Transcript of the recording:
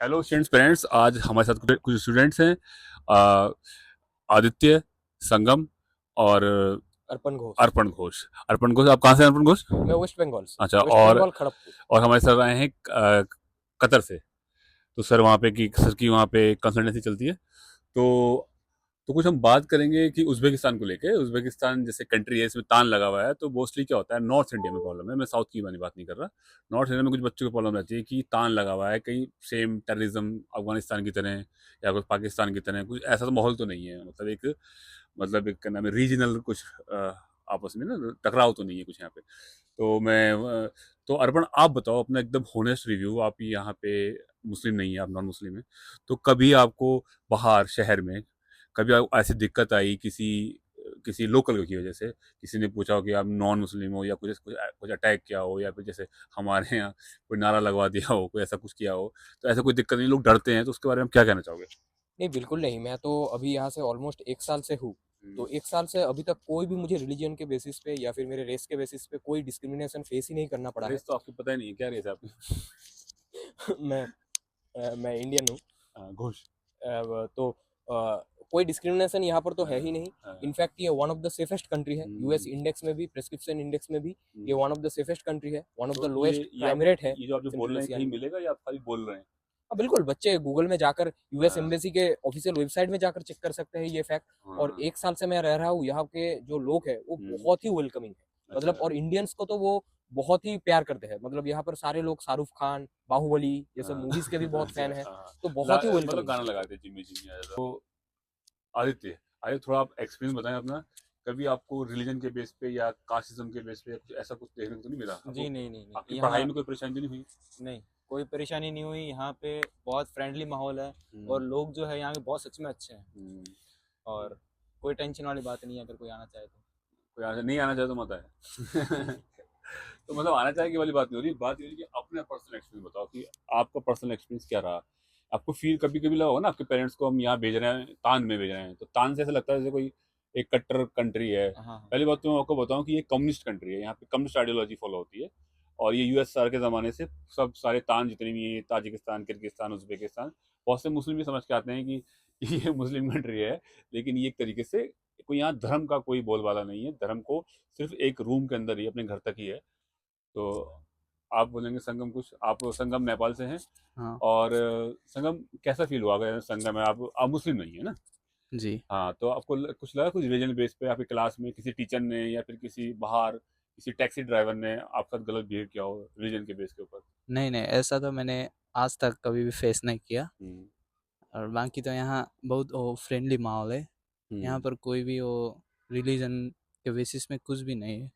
Hello students parents, आज हमारे साथ कुछ स्टूडेंट्स हैं। आ, आदित्य, संगम और अर्पण घोष। अर्पण घोष, आप कहाँ से हैं अर्पण घोष? मैं वेस्ट बंगाल से। अच्छा। वेस्ट बंगाल खड़गपुर। और हमारे सर आए हैं कतर से। तो सर वहाँ पे की सर की वहाँ पे कंसल्टेंसी चलती है। तो कुछ हम बात करेंगे कि उज़्बेकिस्तान को लेके। उज़्बेकिस्तान जैसे कंट्री है, इसमें तान लगा हुआ है, तो मोस्टली क्या होता है, नॉर्थ इंडिया में प्रॉब्लम है। मैं साउथ की वाली बात नहीं कर रहा। नॉर्थ इंडिया में कुछ बच्चों को प्रॉब्लम रहती है कि तान लगा हुआ है, कहीं सेम टेररिज्म अफगानिस्तान की तरह या कुछ पाकिस्तान की तरह, कुछ ऐसा तो माहौल तो नहीं है। मतलब एक क्या नाम है, रीजनल कुछ आपस में ना टकराव तो नहीं है कुछ यहाँ पे। तो तो अर्पण, आप बताओ अपना एकदम होनेस्ट रिव्यू। आप यहाँ पे मुस्लिम नहीं है, आप नॉन मुस्लिम है। तो कभी आपको बाहर शहर में कभी ऐसी दिक्कत आई किसी किसी लोकल की वजह से, किसी ने पूछा हो कि आप नॉन मुस्लिम हो, या कुछ कुछ कुछ अटैक किया हो, या फिर जैसे हमारे यहाँ कोई नारा लगवा दिया हो, कोई ऐसा कुछ किया हो, तो ऐसा कोई दिक्कत नहीं, लोग डरते हैं, तो उसके बारे में क्या कहना चाहोगे? नहीं, बिल्कुल नहीं। मैं तो अभी यहाँ से ऑलमोस्ट 1 साल से हूँ। हम्म। तो 1 साल से अभी तक कोई भी मुझे रिलीजन के बेसिस पे या फिर मेरे रेस के बेसिस पे कोई डिस्क्रिमिनेशन फेस ही नहीं करना पड़ा है। रेस तो आपको पता ही नहीं है, क्या रेस है आपकी? मैं मैं इंडियन हूँ। हाँ, घोष। तो कोई डिस्क्रिमिनेशन यहाँ पर तो है ही हाँ, नहीं। हाँ। इनफैक्ट ये one of the safest country है। US hmm. इंडेक्स में भी, प्रेस्क्रिप्शन इंडेक्स में भी ये hmm. One of the safest country है। वन ऑफ द तो लोएस्ट ये क्राइम आपको रेट है ये जो आप जो बोल सेंट्रल रहे हैं एशिया कहीं में। मिलेगा, या आप खाली बोल रहे हैं? हाँ, बिल्कुल, बच्चे गूगल में जाकर यूएस हाँ। एम्बेसी के ऑफिशियल वेबसाइट में जाकर चेक कर सकते हैं ये फैक्ट। और हाँ। 1 साल से मैं रह रहा हूँ, यहाँ के जो लोग हैं वो हम्म। बहुत ही वेलकमिंग है। अच्छा। मतलब और इंडियंस को तो वो बहुत ही प्यार करते हैं। मतलब यहाँ पर सारे लोग शाहरुख खान, बाहुबली ये सब हाँ। मूवीज के भी बहुत अच्छा। फैन हैं। हाँ। तो बहुत ही मतलब वेलकमिंग है। गाना लगाते हैं जिम्मी जिम्मी आया था। तो आदित्य, आदित्य थोड़ा आप एक्सपीरियंस बताएं अपना। कभी आपको रिलीजन के बेस पे या कास्टिज्म के बेस पे या कुछ ऐसा कुछ देखने को तो नहीं मिला जी आपको? नहीं, नहीं, आपकी नहीं। पढ़ाई यहाँ में कोई परेशानी तो नहीं हुई? नहीं, कोई परेशानी नहीं हुई। यहाँ पे बहुत फ्रेंडली माहौल है हम्म। और लोग जो है यहाँ के बहुत सच में अच्छे हैं। हम्म। और कोई टेंशन वाली बात नहीं है अगर कोई आना चाहे तो। कोई नहीं आना चाहे तो मत आए। तो मतलब आना चाहिए की वाली बात नहीं हो रही, बात ये हो रही कि अपना पर्सनल एक्सपीरियंस बताओ कि आपका पर्सनल एक्सपीरियंस क्या रहा। आपको फील कभी कभी लगा हो ना, आपके पेरेंट्स को हम यहाँ भेज रहे हैं, तान में भेज रहे हैं, तो तान से ऐसा लगता है जैसे कोई एक कट्टर कंट्री है। हाँ, हाँ। पहली बात तो मैं आपको बताऊं कि ये कम्युनिस्ट कंट्री है, यहाँ पे कम्युनिस्ट आइडियोलॉजी फॉलो होती है। और ये यूएसआर के ज़माने से सब सारे तान जितने भी हैं, ताजिकिस्तान, किर्गिस्तान, उज्बेकिस्तान, बहुत से मुस्लिम भी समझ के आते हैं कि ये मुस्लिम कंट्री है। लेकिन ये एक तरीके से कोई यहाँ धर्म का कोई बोलबाला नहीं है, धर्म को सिर्फ एक रूम के अंदर ही, अपने घर तक ही है। तो आप बोलेंगे संगम, कुछ आप संगम नेपाल से हैं। हाँ और संगम कैसा फील हुआ? अगर संगम है, आप मुस्लिम नहीं है ना? जी। हाँ, तो आपको कुछ लगा कुछ रीजनल बेस पे आपकी क्लास में किसी टीचर ने या फिर किसी बाहर किसी टैक्सी ड्राइवर ने आपके साथ गलत बिहेव किया हो रीजन के बेस के ऊपर? नहीं, नहीं, ऐसा तो मैंने आज तक कभी भी फेस नहीं किया। हम्म। और बाकी तो यहाँ बहुत वो फ्रेंडली माहौल है। यहाँ हम्म। पर कोई भी वो रिलीजन के बेसिस में कुछ भी नहीं है।